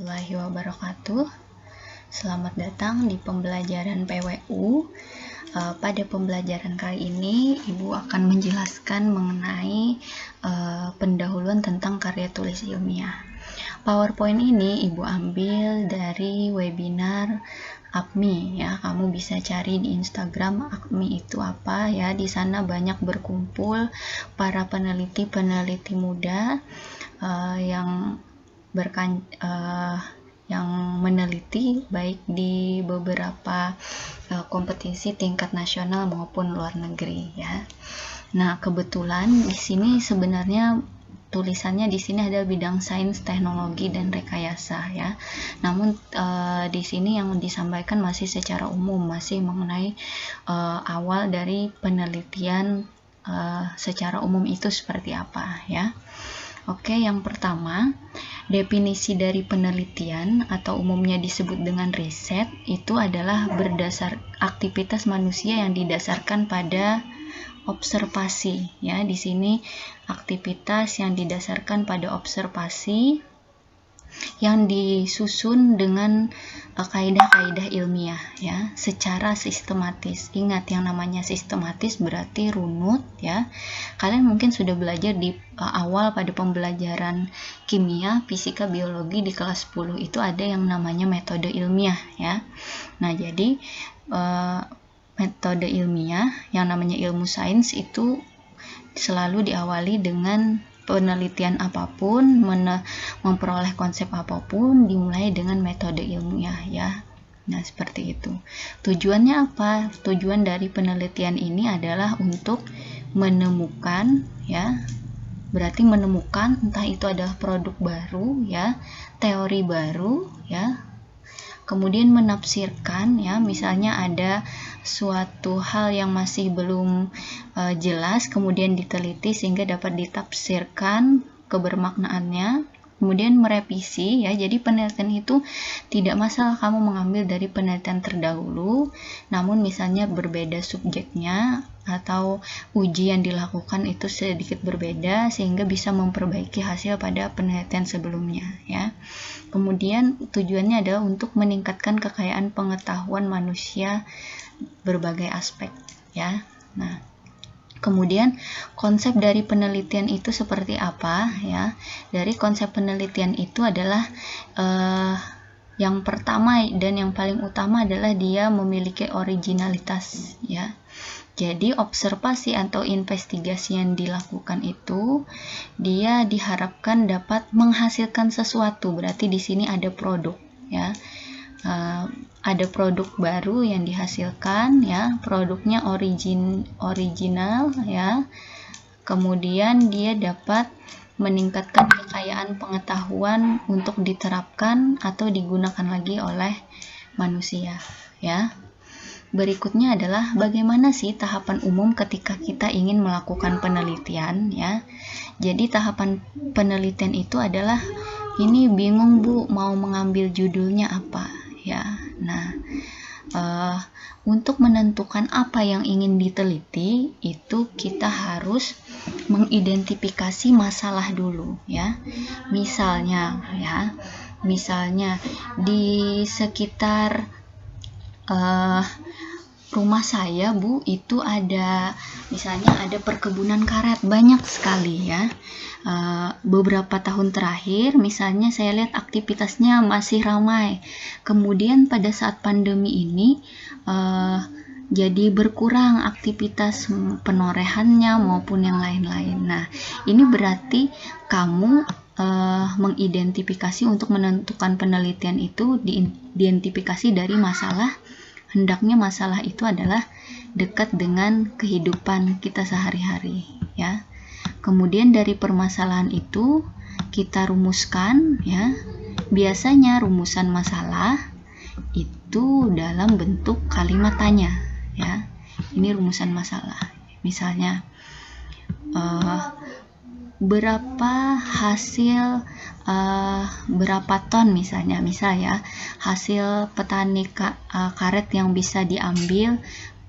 warahmatullahi wabarakatuh. Selamat datang di pembelajaran PWU. Pada pembelajaran kali ini, Ibu akan menjelaskan mengenai pendahuluan tentang karya tulis ilmiah. PowerPoint ini Ibu ambil dari webinar APMI ya. Kamu bisa cari di Instagram APMI itu apa ya. Di sana banyak berkumpul para peneliti-peneliti muda yang meneliti baik di beberapa kompetisi tingkat nasional maupun luar negeri ya. Nah, kebetulan di sini sebenarnya tulisannya di sini ada bidang sains, teknologi, dan rekayasa ya. Namun di sini yang disampaikan masih secara umum, masih mengenai awal dari penelitian secara umum itu seperti apa ya. Oke, yang pertama, definisi dari penelitian atau umumnya disebut dengan riset itu adalah berdasar aktivitas manusia yang didasarkan pada observasi ya. Di sini aktivitas yang didasarkan pada observasi yang disusun dengan kaidah-kaidah ilmiah ya, secara sistematis. Ingat, yang namanya sistematis berarti runut ya. Kalian mungkin sudah belajar di awal pada pembelajaran kimia, fisika, biologi di kelas 10 itu ada yang namanya metode ilmiah ya. Nah, jadi metode ilmiah yang namanya ilmu sains itu selalu diawali dengan penelitian apapun, memperoleh konsep apapun dimulai dengan metode ilmiah ya. Nah, seperti itu. Tujuannya apa? Tujuan dari penelitian ini adalah untuk menemukan ya. Berarti menemukan entah itu adalah produk baru ya, teori baru ya. Kemudian menafsirkan ya, misalnya ada suatu hal yang masih belum jelas, kemudian diteliti sehingga dapat ditafsirkan kebermaknaannya. Kemudian merevisi ya, jadi penelitian itu tidak masalah kamu mengambil dari penelitian terdahulu, namun misalnya berbeda subjeknya atau uji yang dilakukan itu sedikit berbeda sehingga bisa memperbaiki hasil pada penelitian sebelumnya ya. Kemudian tujuannya adalah untuk meningkatkan kekayaan pengetahuan manusia berbagai aspek ya. Nah, kemudian konsep dari penelitian itu seperti apa ya? Dari konsep penelitian itu adalah yang pertama dan yang paling utama adalah dia memiliki originalitas ya. Jadi observasi atau investigasi yang dilakukan itu dia diharapkan dapat menghasilkan sesuatu. Berarti di sini ada produk ya. Ada produk baru yang dihasilkan ya, produknya original ya. Kemudian dia dapat meningkatkan kekayaan pengetahuan untuk diterapkan atau digunakan lagi oleh manusia ya. Berikutnya adalah bagaimana sih tahapan umum ketika kita ingin melakukan penelitian ya. Jadi tahapan penelitian itu adalah ini bingung Bu, mau mengambil judulnya apa ya. Nah, untuk menentukan apa yang ingin diteliti itu kita harus mengidentifikasi masalah dulu ya. Misalnya di sekitar rumah saya Bu, itu ada misalnya ada perkebunan karet banyak sekali ya. Beberapa tahun terakhir misalnya saya lihat aktivitasnya masih ramai. Kemudian pada saat pandemi ini jadi berkurang aktivitas penorehannya maupun yang lain-lain. Nah, ini berarti kamu mengidentifikasi untuk menentukan penelitian itu diidentifikasi dari masalah. Hendaknya masalah itu adalah dekat dengan kehidupan kita sehari-hari ya. Kemudian dari permasalahan itu kita rumuskan ya. Biasanya rumusan masalah itu dalam bentuk kalimat tanya ya. Ini rumusan masalah. Misalnya berapa hasil berapa ton misal ya, hasil petani karet yang bisa diambil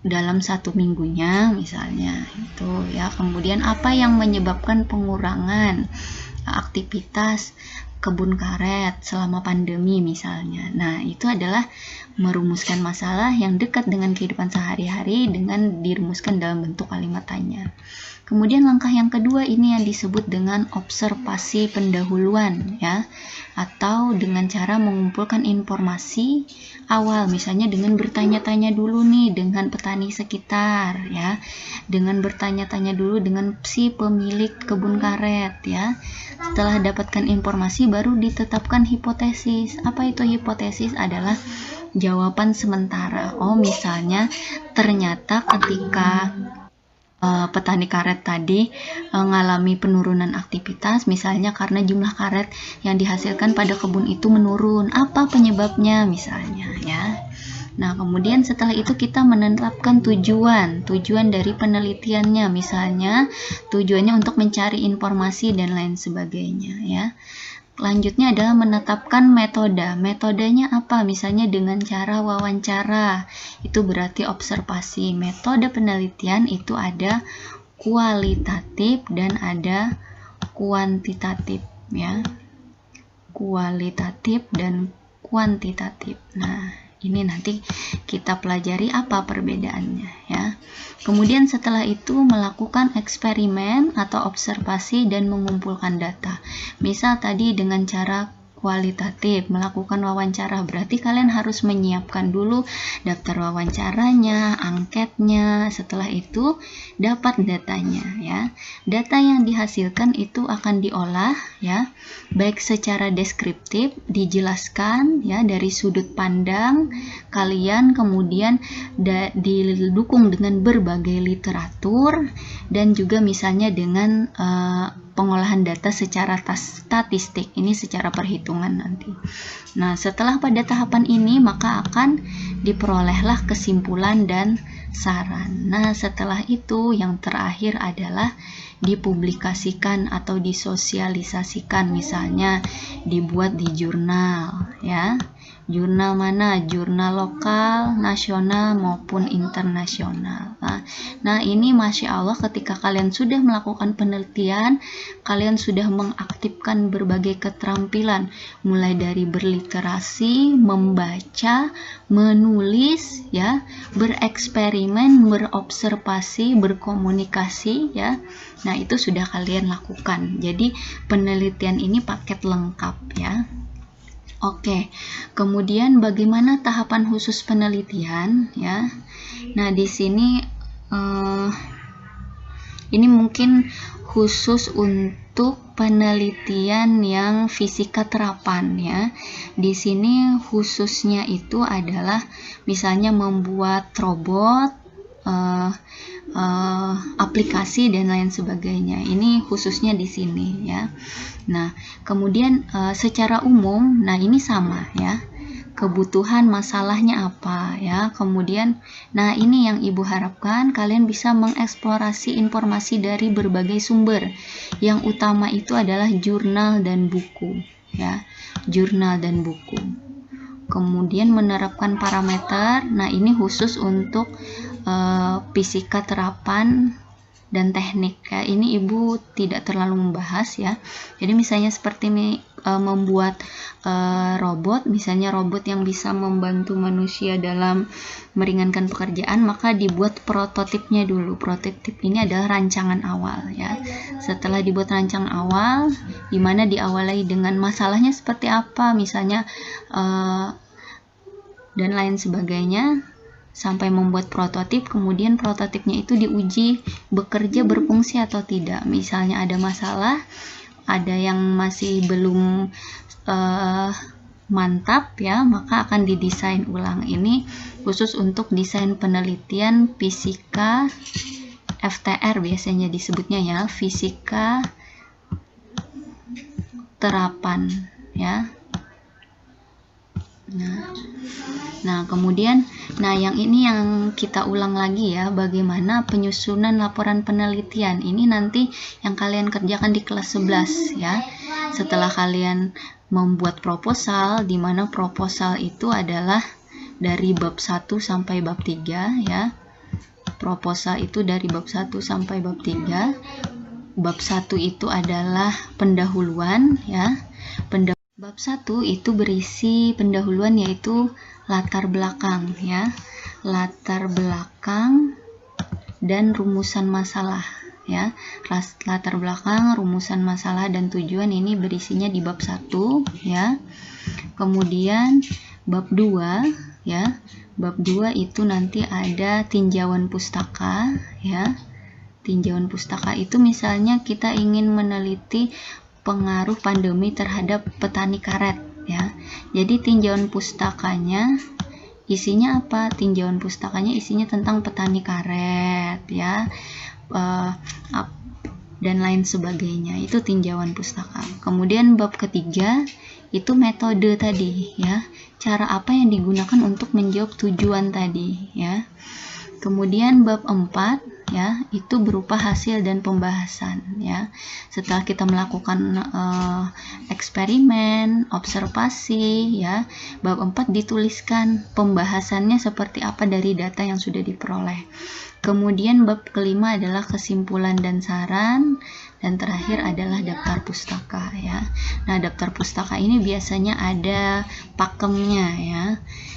dalam 1 minggunya misalnya itu ya. Kemudian apa yang menyebabkan pengurangan aktivitas kebun karet selama pandemi misalnya. Nah, itu adalah merumuskan masalah yang dekat dengan kehidupan sehari-hari dengan dirumuskan dalam bentuk kalimat tanya. Kemudian langkah yang kedua ini yang disebut dengan observasi pendahuluan ya, atau dengan cara mengumpulkan informasi awal, misalnya dengan bertanya-tanya dulu nih dengan petani sekitar ya, dengan bertanya-tanya dulu dengan si pemilik kebun karet ya. Setelah dapatkan informasi baru ditetapkan hipotesis. Apa itu hipotesis? Adalah jawaban sementara. Oh, misalnya ternyata ketika petani karet tadi mengalami penurunan aktivitas, misalnya karena jumlah karet yang dihasilkan pada kebun itu menurun. Apa penyebabnya misalnya ya. Nah, kemudian setelah itu kita menetapkan tujuan dari penelitiannya, misalnya tujuannya untuk mencari informasi dan lain sebagainya ya. Selanjutnya adalah menetapkan metode. Metodenya apa? Misalnya dengan cara wawancara. Itu berarti observasi. Metode penelitian itu ada kualitatif dan ada kuantitatif ya. Kualitatif dan kuantitatif. Nah, ini nanti kita pelajari apa perbedaannya ya. Kemudian setelah itu melakukan eksperimen atau observasi dan mengumpulkan data. Misal tadi dengan cara kualitatif, melakukan wawancara, berarti kalian harus menyiapkan dulu daftar wawancaranya, angketnya. Setelah itu dapat datanya ya. Data yang dihasilkan itu akan diolah ya, baik secara deskriptif, dijelaskan ya dari sudut pandang kalian, kemudian didukung dengan berbagai literatur dan juga misalnya dengan pengolahan data secara statistik, ini secara perhitungan nanti. Nah, setelah pada tahapan ini maka akan diperolehlah kesimpulan dan saran. Nah, setelah itu yang terakhir adalah dipublikasikan atau disosialisasikan, misalnya dibuat di jurnal ya. Jurnal mana? Jurnal lokal, nasional maupun internasional. Nah, ini Masya Allah ketika kalian sudah melakukan penelitian, kalian sudah mengaktifkan berbagai keterampilan, mulai dari berliterasi, membaca, menulis ya, bereksperimen, berobservasi, berkomunikasi ya. Nah, itu sudah kalian lakukan. Jadi penelitian ini paket lengkap ya. Oke, kemudian bagaimana tahapan khusus penelitian ya? Nah, di sini ini mungkin khusus untuk penelitian yang fisika terapan ya. Di sini khususnya itu adalah misalnya membuat robot, aplikasi dan lain sebagainya. Ini khususnya di sini ya. Nah, kemudian secara umum, nah ini sama ya. Kebutuhan masalahnya apa ya. Kemudian, nah ini yang Ibu harapkan kalian bisa mengeksplorasi informasi dari berbagai sumber. Yang utama itu adalah jurnal dan buku ya. Jurnal dan buku. Kemudian menerapkan parameter. Nah, ini khusus untuk fisika terapan dan teknik ya. Ini Ibu tidak terlalu membahas ya. Jadi misalnya seperti membuat robot, misalnya robot yang bisa membantu manusia dalam meringankan pekerjaan, maka dibuat prototipnya dulu. Prototip ini adalah rancangan awal ya. Setelah dibuat rancangan awal, dimana diawali dengan masalahnya seperti apa, misalnya dan lain sebagainya, sampai membuat prototip. Kemudian prototipnya itu diuji bekerja, berfungsi atau tidak. Misalnya ada masalah, ada yang masih belum mantap ya, maka akan didesain ulang. Ini khusus untuk desain penelitian fisika FTR biasanya disebutnya ya, fisika terapan ya. Nah, kemudian yang ini yang kita ulang lagi ya, bagaimana penyusunan laporan penelitian. Ini nanti yang kalian kerjakan di kelas 11 ya. Setelah kalian membuat proposal, di mana proposal itu adalah dari bab 1 sampai bab 3 ya. Proposal itu dari bab 1 sampai bab 3. Bab 1 itu adalah pendahuluan ya. Bab 1 itu berisi pendahuluan, yaitu latar belakang ya. Latar belakang dan rumusan masalah ya. Latar belakang, rumusan masalah dan tujuan ini berisinya di bab 1 ya. Kemudian bab 2 ya. Bab 2 itu nanti ada tinjauan pustaka ya. Tinjauan pustaka itu misalnya kita ingin meneliti pengaruh pandemi terhadap petani karet ya. Jadi tinjauan pustakanya isinya apa? Tinjauan pustakanya isinya tentang petani karet ya, dan lain sebagainya. Itu tinjauan pustaka. Kemudian bab ketiga itu metode tadi ya. Cara apa yang digunakan untuk menjawab tujuan tadi ya. Kemudian bab 4 ya, itu berupa hasil dan pembahasan ya. Setelah kita melakukan eksperimen, observasi ya, bab 4 dituliskan pembahasannya seperti apa dari data yang sudah diperoleh. Kemudian bab kelima adalah kesimpulan dan saran, dan terakhir adalah daftar pustaka ya. Nah, daftar pustaka ini biasanya ada pakemnya ya.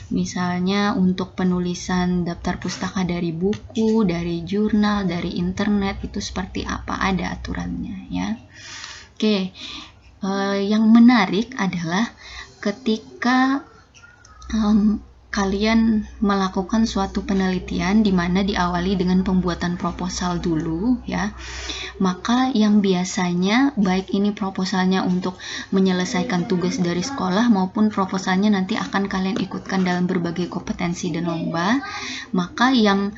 Misalnya untuk penulisan daftar pustaka dari buku, dari jurnal, dari internet, itu seperti apa, ada aturannya ya. Oke, yang menarik adalah ketika kalian melakukan suatu penelitian di mana diawali dengan pembuatan proposal dulu ya. Maka yang biasanya baik ini proposalnya untuk menyelesaikan tugas dari sekolah maupun proposalnya nanti akan kalian ikutkan dalam berbagai kompetensi dan lomba, maka yang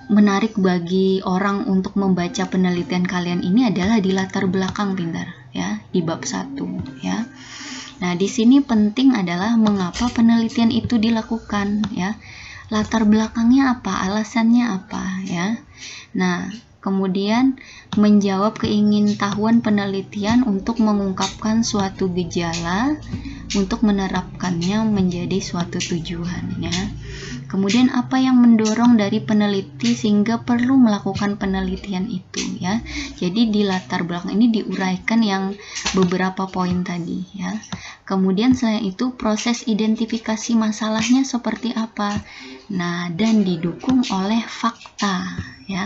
menarik bagi orang untuk membaca penelitian kalian ini adalah di latar belakang pintar ya, di bab 1 ya. Nah, di sini penting adalah mengapa penelitian itu dilakukan ya. Latar belakangnya apa, alasannya apa ya. Nah, kemudian menjawab keingintahuan penelitian untuk mengungkapkan suatu gejala untuk menerapkannya menjadi suatu tujuan ya. Kemudian apa yang mendorong dari peneliti sehingga perlu melakukan penelitian itu ya. Jadi di latar belakang ini diuraikan yang beberapa poin tadi ya. Kemudian selain itu proses identifikasi masalahnya seperti apa. Nah, dan didukung oleh fakta ya.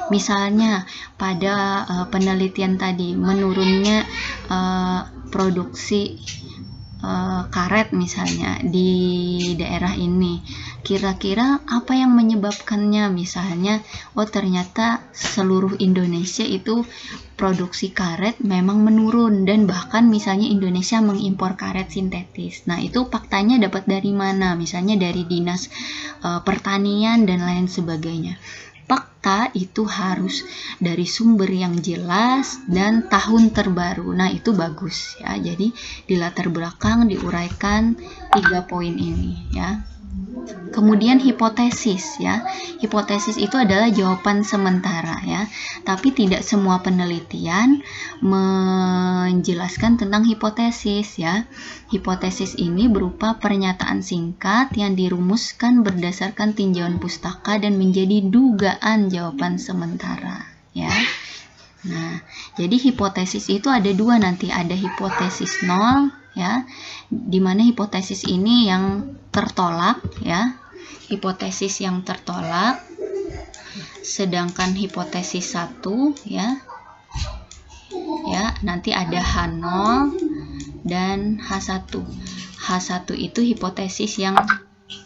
Misalnya pada penelitian tadi menurunnya produksi karet misalnya di daerah ini, kira-kira apa yang menyebabkannya? Misalnya, oh ternyata seluruh Indonesia itu produksi karet memang menurun, dan bahkan misalnya Indonesia mengimpor karet sintetis. Nah, itu faktanya dapat dari mana? Misalnya dari Dinas Pertanian dan lain sebagainya. Fakta itu harus dari sumber yang jelas dan tahun terbaru. Nah, itu bagus ya. Jadi di latar belakang diuraikan 3 poin ini ya. Kemudian hipotesis ya. Hipotesis itu adalah jawaban sementara ya. Tapi tidak semua penelitian menjelaskan tentang hipotesis ya. Hipotesis ini berupa pernyataan singkat yang dirumuskan berdasarkan tinjauan pustaka dan menjadi dugaan jawaban sementara ya. Nah, jadi hipotesis itu ada 2 nanti, ada hipotesis 0 ya, dimana hipotesis ini yang tertolak ya, hipotesis yang tertolak, sedangkan hipotesis 1 ya nanti ada H0 dan H1. H1 itu hipotesis yang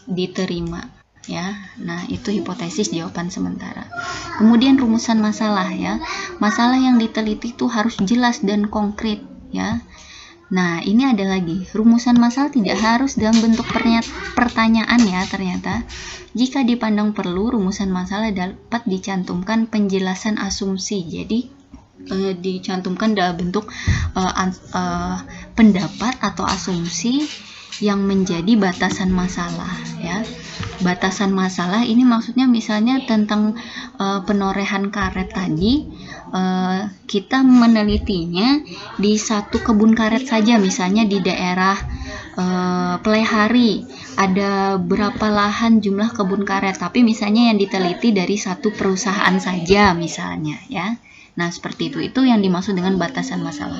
diterima ya. Nah, itu hipotesis jawaban sementara. Kemudian rumusan masalah ya. Masalah yang diteliti itu harus jelas dan konkret ya. Nah, ini ada lagi, rumusan masalah tidak harus dalam bentuk pertanyaan ya ternyata. Jika dipandang perlu, rumusan masalah dapat dicantumkan penjelasan asumsi. Jadi, dicantumkan dalam bentuk pendapat atau asumsi yang menjadi batasan masalah ya. Batasan masalah ini maksudnya misalnya tentang penorehan karet tadi, kita menelitinya di satu kebun karet saja, misalnya di daerah Plehari ada berapa lahan jumlah kebun karet, tapi misalnya yang diteliti dari satu perusahaan saja misalnya ya. Nah, seperti itu. Itu yang dimaksud dengan batasan masalah.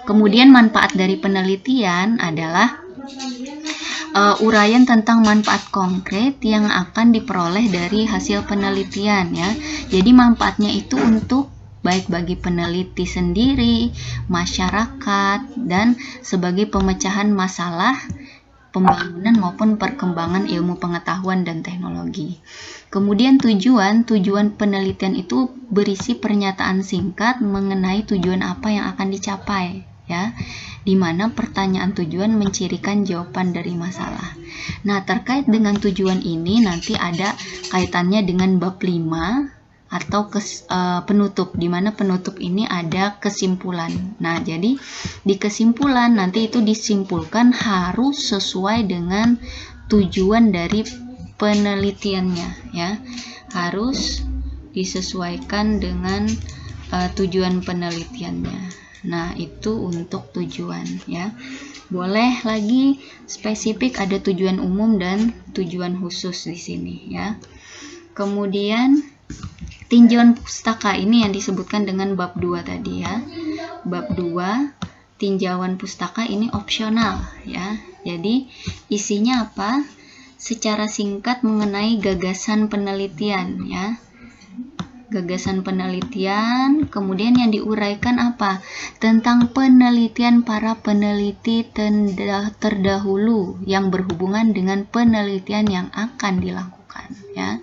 Kemudian manfaat dari penelitian adalah uraian tentang manfaat konkret yang akan diperoleh dari hasil penelitian ya. Jadi manfaatnya itu untuk baik bagi peneliti sendiri, masyarakat, dan sebagai pemecahan masalah pembangunan maupun perkembangan ilmu pengetahuan dan teknologi. Kemudian tujuan penelitian itu berisi pernyataan singkat mengenai tujuan apa yang akan dicapai ya, di mana pertanyaan tujuan mencirikan jawaban dari masalah. Nah, terkait dengan tujuan ini nanti ada kaitannya dengan bab 5 atau penutup, di mana penutup ini ada kesimpulan. Nah, jadi di kesimpulan nanti itu disimpulkan harus sesuai dengan tujuan dari penelitiannya ya, harus disesuaikan dengan tujuan penelitiannya. Nah, itu untuk tujuan ya. Boleh lagi spesifik, ada tujuan umum dan tujuan khusus di sini ya. Kemudian tinjauan pustaka ini yang disebutkan dengan bab 2 tadi ya. Bab 2 tinjauan pustaka ini opsional ya. Jadi isinya apa? Secara singkat mengenai gagasan penelitian ya. Gagasan penelitian, kemudian yang diuraikan apa? Tentang penelitian para peneliti terdahulu yang berhubungan dengan penelitian yang akan dilakukan ya.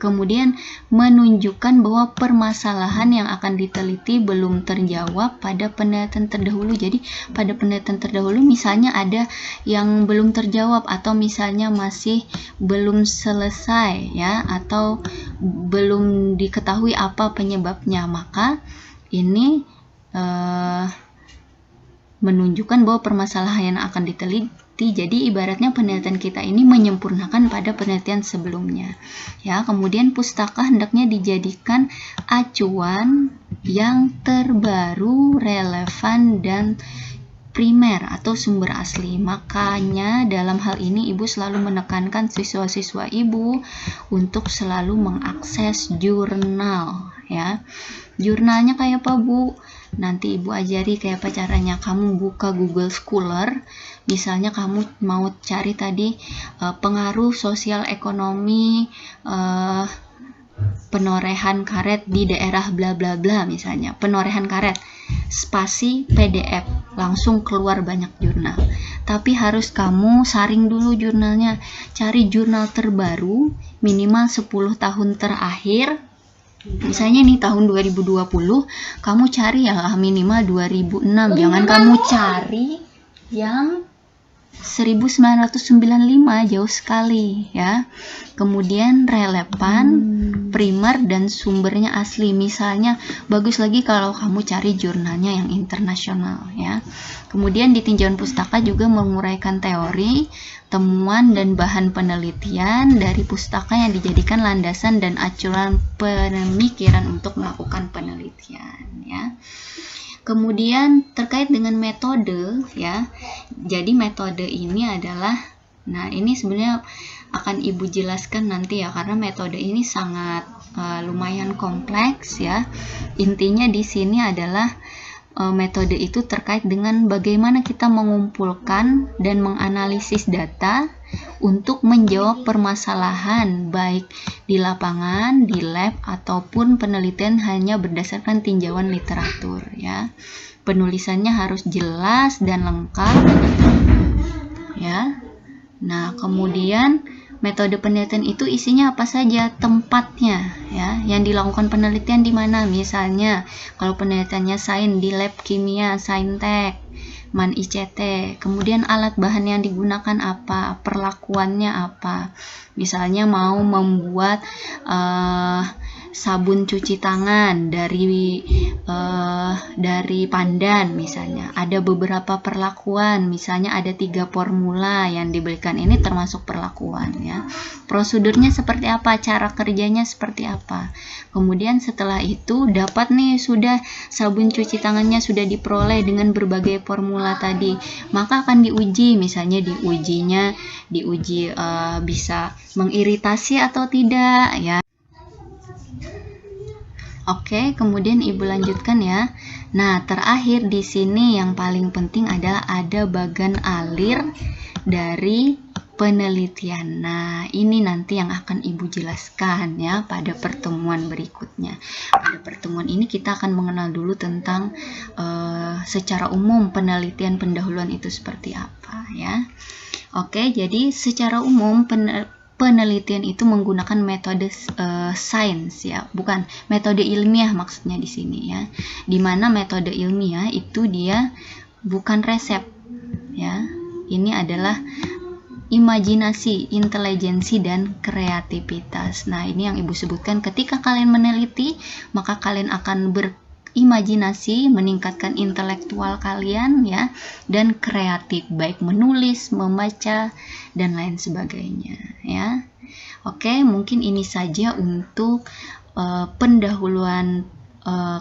Kemudian menunjukkan bahwa permasalahan yang akan diteliti belum terjawab pada penelitian terdahulu. Jadi pada penelitian terdahulu misalnya ada yang belum terjawab, atau misalnya masih belum selesai ya, atau belum diketahui apa penyebabnya, maka ini menunjukkan bahwa permasalahan yang akan diteliti. Jadi ibaratnya penelitian kita ini menyempurnakan pada penelitian sebelumnya ya. Kemudian pustaka hendaknya dijadikan acuan yang terbaru, relevan, dan primer atau sumber asli. Makanya dalam hal ini ibu selalu menekankan siswa-siswa ibu untuk selalu mengakses jurnal ya. Jurnalnya kayak apa, Bu? Nanti ibu ajari kayak apa caranya. Kamu buka Google Scholar, misalnya kamu mau cari tadi pengaruh sosial ekonomi penorehan karet di daerah bla bla bla, misalnya penorehan karet spasi PDF, langsung keluar banyak jurnal. Tapi harus kamu saring dulu jurnalnya, cari jurnal terbaru minimal 10 tahun terakhir. Misalnya nih tahun 2020, kamu cari ya minimal 2006. Jangan kamu cari yang 1995, jauh sekali ya. Kemudian relevan, primer, dan sumbernya asli. Misalnya bagus lagi kalau kamu cari jurnalnya yang internasional ya. Kemudian di tinjauan pustaka juga menguraikan teori, temuan, dan bahan penelitian dari pustaka yang dijadikan landasan dan acuan pemikiran untuk melakukan penelitian ya. Kemudian terkait dengan metode ya. Jadi metode ini adalah, nah ini sebenarnya akan ibu jelaskan nanti ya, karena metode ini sangat lumayan kompleks ya. Intinya di sini adalah metode itu terkait dengan bagaimana kita mengumpulkan dan menganalisis data untuk menjawab permasalahan baik di lapangan, di lab, ataupun penelitian hanya berdasarkan tinjauan literatur ya. Penulisannya harus jelas dan lengkap ya. Nah, kemudian metode penelitian itu isinya apa saja, tempatnya ya, yang dilakukan penelitian di mana. Misalnya kalau penelitiannya sains, di lab kimia, Saintek, Man ICT. Kemudian alat bahan yang digunakan apa, perlakuannya apa. Misalnya mau membuat sabun cuci tangan dari pandan misalnya, ada beberapa perlakuan, misalnya ada 3 formula yang diberikan, ini termasuk perlakuan ya. Prosedurnya seperti apa, cara kerjanya seperti apa. Kemudian setelah itu dapat nih, sudah sabun cuci tangannya sudah diperoleh dengan berbagai formula tadi, maka akan diuji. Misalnya diuji bisa mengiritasi atau tidak ya. Oke, kemudian Ibu lanjutkan ya. Nah, terakhir di sini yang paling penting adalah ada bagan alir dari penelitian. Nah, ini nanti yang akan Ibu jelaskan ya pada pertemuan berikutnya. Pada pertemuan ini kita akan mengenal dulu tentang secara umum penelitian pendahuluan itu seperti apa ya. Oke, jadi secara umum penelitian itu menggunakan metode sains ya, bukan metode ilmiah maksudnya di sini ya. Dimana metode ilmiah itu dia bukan resep ya. Ini adalah imajinasi, intelijensi, dan kreativitas. Nah, ini yang Ibu sebutkan, ketika kalian meneliti, maka kalian akan berimajinasi, meningkatkan intelektual kalian ya, dan kreatif, baik menulis, membaca, dan lain sebagainya ya. Oke, mungkin ini saja untuk pendahuluan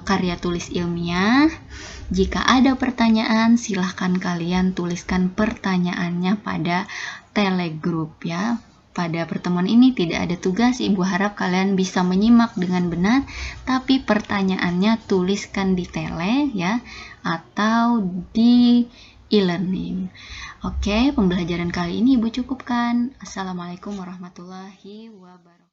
karya tulis ilmiah. Jika ada pertanyaan, silahkan kalian tuliskan pertanyaannya pada telegroup ya. Pada pertemuan ini tidak ada tugas, Ibu harap kalian bisa menyimak dengan benar, tapi pertanyaannya tuliskan di tele ya, atau di e-learning. Oke, pembelajaran kali ini Ibu cukupkan. Assalamualaikum warahmatullahi wabarakatuh.